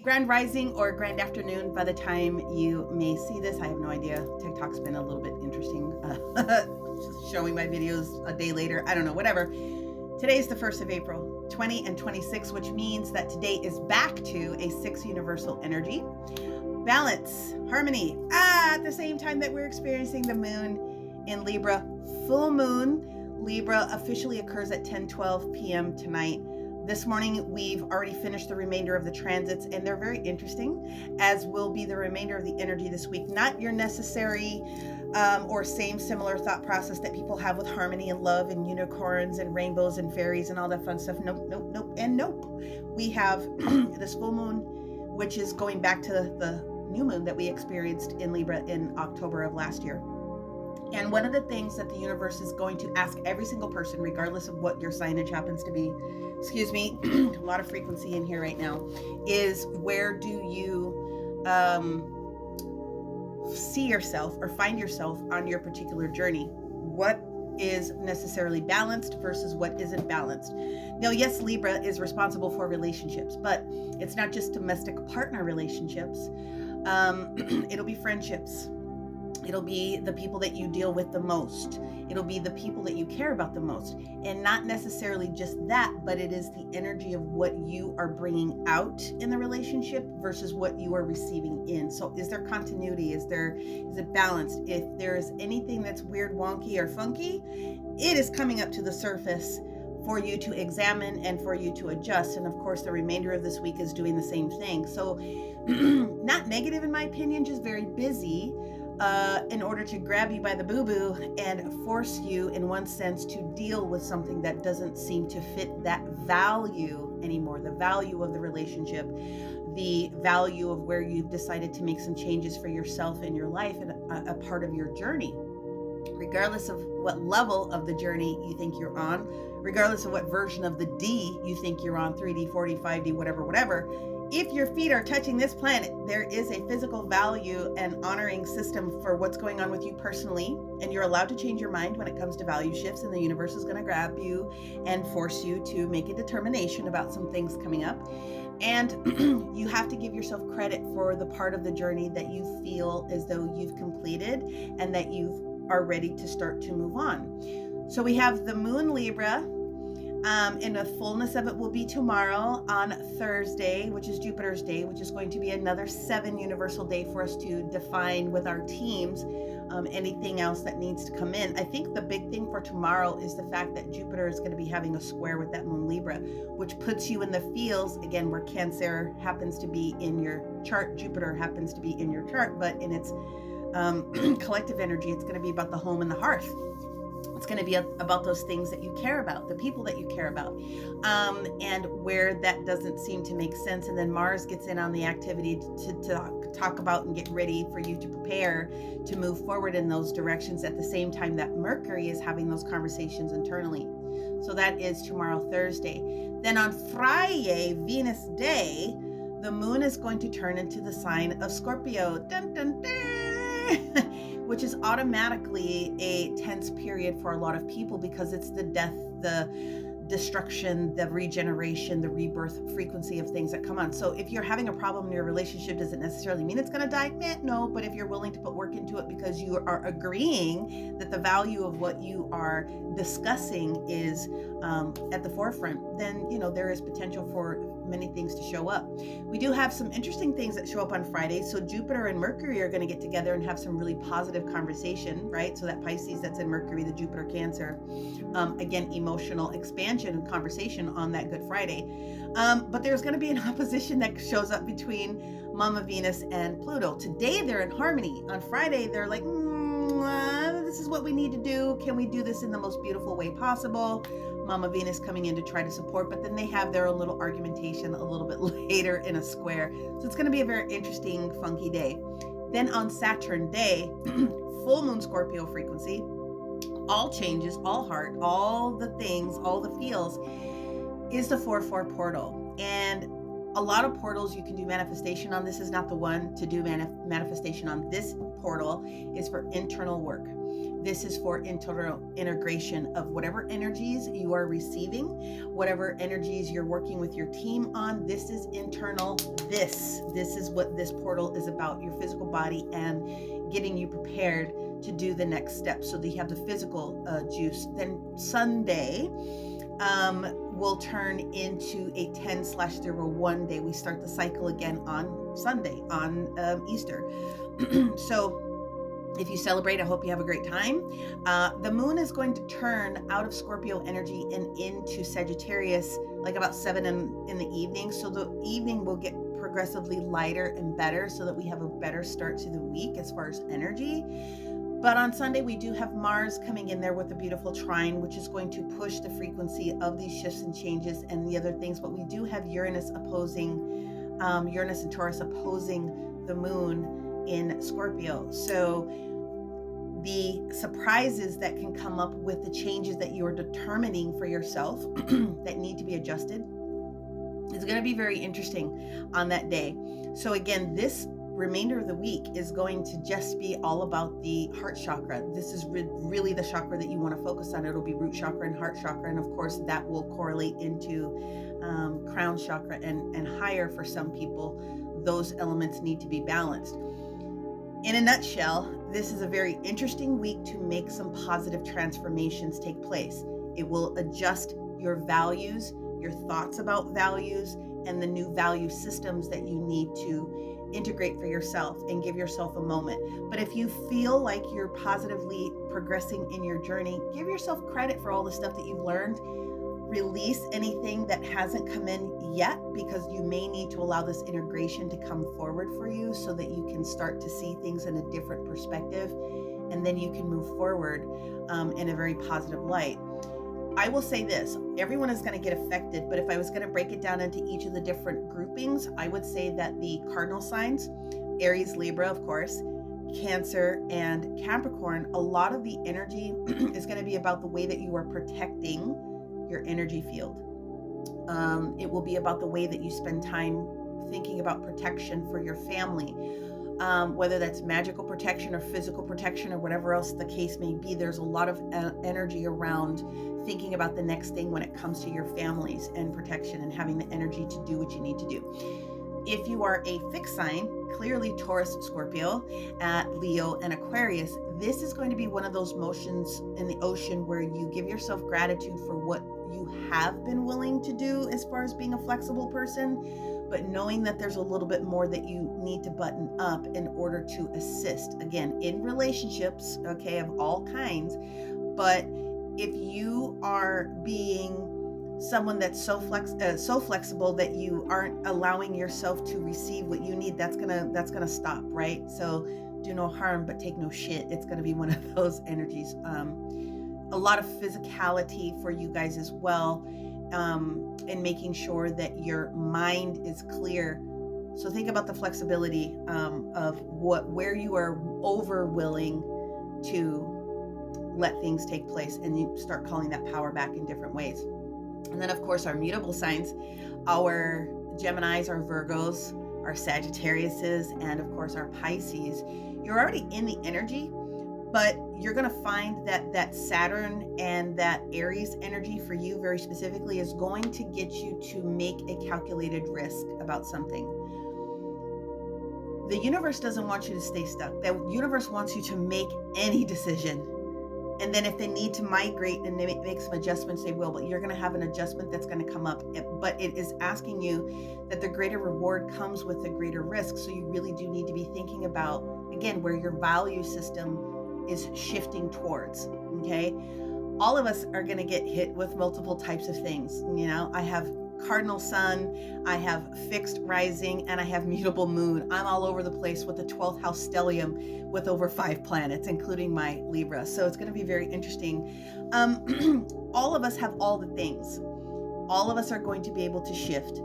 Grand rising or grand afternoon by the time you may see this. I have no idea. TikTok's been a little bit interesting, showing my videos a day later. I don't know, whatever. Today is the 1st of April, 20 and 26, which means that today is back to a 6 universal energy. Balance, harmony. At the same time that we're experiencing the moon in Libra, full moon. Libra officially occurs at 10:12 p.m. tonight. This morning, we've already finished the remainder of the transits, and they're very interesting, as will be the remainder of the energy this week. Not your necessary or similar thought process that people have with harmony and love and unicorns and rainbows and fairies and all that fun stuff. Nope, nope, nope, and nope. We have this full moon, which is going back to the new moon that we experienced in Libra in October of last year. And one of the things that the universe is going to ask every single person, regardless of what your signage happens to be, excuse me, a lot of frequency in here right now, is where do you see yourself or find yourself on your particular journey? What is necessarily balanced versus what isn't balanced? Now, yes, Libra is responsible for relationships, but it's not just domestic partner relationships. It'll be friendships. It'll be the people that you deal with the most. It'll be the people that you care about the most. And not necessarily just that, but it is the energy of what you are bringing out in the relationship versus what you are receiving in. So is there continuity? Is it balanced? If there's anything that's weird, wonky, or funky, it is coming up to the surface for you to examine and for you to adjust. And of course, the remainder of this week is doing the same thing. So not negative in my opinion, just very busy. In order to grab you by the boo-boo and force you, in one sense, to deal with something that doesn't seem to fit that value anymore, the value of the relationship, the value of where you've decided to make some changes for yourself in your life and a part of your journey. Regardless of what level of the journey you think you're on, regardless of what version of the D you think you're on, 3D, 4D, 5D, whatever, if your feet are touching this planet, there is a physical value and honoring system for what's going on with you personally, and you're allowed to change your mind when it comes to value shifts, and the universe is going to grab you and force you to make a determination about some things coming up. And you have to give yourself credit for the part of the journey that you feel as though you've completed and that you are ready to start to move on. So we have the moon Libra. And the fullness of it will be tomorrow on Thursday, which is Jupiter's day, which is going to be another 7 universal day for us to define with our teams anything else that needs to come in. I think the big thing for tomorrow is the fact that Jupiter is going to be having a square with that moon Libra, which puts you in the fields, again, where Cancer happens to be in your chart, Jupiter happens to be in your chart, but in its collective energy, it's going to be about the home and the hearth. It's going to be about those things that you care about, the people that you care about, and where that doesn't seem to make sense. And then Mars gets in on the activity to talk about and get ready for you to prepare to move forward in those directions at the same time that Mercury is having those conversations internally. So that is tomorrow, Thursday. Then on Friday, Venus Day, the moon is going to turn into the sign of Scorpio. Dun, dun, dun. Which is automatically a tense period for a lot of people because it's the death, the destruction, the regeneration, the rebirth frequency of things that come on. So if you're having a problem in your relationship, does it necessarily mean it's going to die? No, but if you're willing to put work into it because you are agreeing that the value of what you are discussing is at the forefront, then, there is potential for many things to show up. We do have some interesting things that show up on Friday. So Jupiter and Mercury are going to get together and have some really positive conversation, right? So that Pisces that's in Mercury, the Jupiter Cancer, again, emotional expansion and conversation on that Good Friday. But there's going to be an opposition that shows up between Mama Venus and Pluto. Today they're in harmony. On Friday they're like, this is what we need to do. Can we do this in the most beautiful way possible? Mama Venus coming in to try to support, but then they have their own little argumentation a little bit later in a square. So it's going to be a very interesting, funky day. Then on Saturn Day, full moon Scorpio frequency, all changes, all heart, all the things, all the feels, is the 4-4 portal. And a lot of portals you can do manifestation on. This is not the one to do manifestation on. This portal is for internal work. This is for internal integration of whatever energies you are receiving, whatever energies you're working with your team on. This is internal. This is what this portal is about, your physical body and getting you prepared to do the next step so that you have the physical juice. Then Sunday will turn into a 10/01 day. We start the cycle again on Sunday, on Easter. So if you celebrate, I hope you have a great time. The moon is going to turn out of Scorpio energy and into Sagittarius like about 7 in the evening. So the evening will get progressively lighter and better so that we have a better start to the week as far as energy. But on Sunday, we do have Mars coming in there with a beautiful trine, which is going to push the frequency of these shifts and changes and the other things. But we do have Uranus and Taurus opposing the moon in Scorpio. So the surprises that can come up with the changes that you're determining for yourself that need to be adjusted is going to be very interesting on that day. So again, this remainder of the week is going to just be all about the heart chakra. This is really the chakra that you want to focus on. It'll be root chakra and heart chakra, and of course that will correlate into crown chakra and higher for some people. Those elements need to be balanced. In a nutshell, this is a very interesting week to make some positive transformations take place. It will adjust your values, your thoughts about values, and the new value systems that you need to integrate for yourself and give yourself a moment. But if you feel like you're positively progressing in your journey, give yourself credit for all the stuff that you've learned. Release anything that hasn't come in yet, because you may need to allow this integration to come forward for you so that you can start to see things in a different perspective, and then you can move forward in a very positive light. I will say this, everyone is going to get affected, but if I was going to break it down into each of the different groupings, I would say that the cardinal signs, Aries, Libra, of course, Cancer, and Capricorn, a lot of the energy is going to be about the way that you are protecting your energy field. It will be about the way that you spend time thinking about protection for your family. Whether that's magical protection or physical protection or whatever else the case may be, there's a lot of energy around thinking about the next thing when it comes to your families and protection and having the energy to do what you need to do. If you are a fixed sign, clearly Taurus, Scorpio, Leo, and Aquarius, this is going to be one of those motions in the ocean where you give yourself gratitude for what you have been willing to do as far as being a flexible person, but knowing that there's a little bit more that you need to button up in order to assist, again, in relationships, okay, of all kinds. But if you are being someone that's so flexible that you aren't allowing yourself to receive what you need, that's gonna stop, right? So do no harm, but take no shit. It's gonna be one of those energies. A lot of physicality for you guys as well, and making sure that your mind is clear. So think about the flexibility of where you are over willing to let things take place, and you start calling that power back in different ways. And then of course our mutable signs, our Geminis, our Virgos, our Sagittariuses, and of course our Pisces. You're already in the energy, but you're going to find that Saturn and that Aries energy for you very specifically is going to get you to make a calculated risk about something. The universe doesn't want you to stay stuck. The universe wants you to make any decision. And then if they need to migrate and make some adjustments, they will. But you're going to have an adjustment that's going to come up. But it is asking you that the greater reward comes with the greater risk. So you really do need to be thinking about, again, where your value system is shifting towards, okay? All of us are going to get hit with multiple types of things. You know, I have cardinal sun, I have fixed rising, and I have mutable moon. I'm all over the place with the 12th house stellium with over 5 planets, including my Libra. So it's going to be very interesting. All of us have all the things. All of us are going to be able to shift.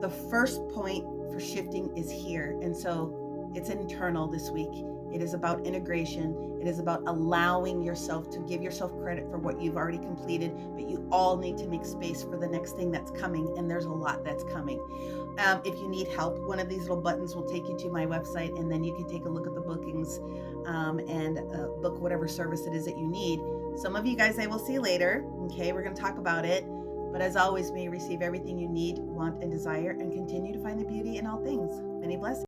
The first point for shifting is here. And so it's internal this week. It is about integration. It is about allowing yourself to give yourself credit for what you've already completed, but you all need to make space for the next thing that's coming, and there's a lot that's coming. If you need help, one of these little buttons will take you to my website, and then you can take a look at the bookings and book whatever service it is that you need. Some of you guys I will see later. Okay, we're going to talk about it. But as always, may you receive everything you need, want, and desire, and continue to find the beauty in all things. Many blessings.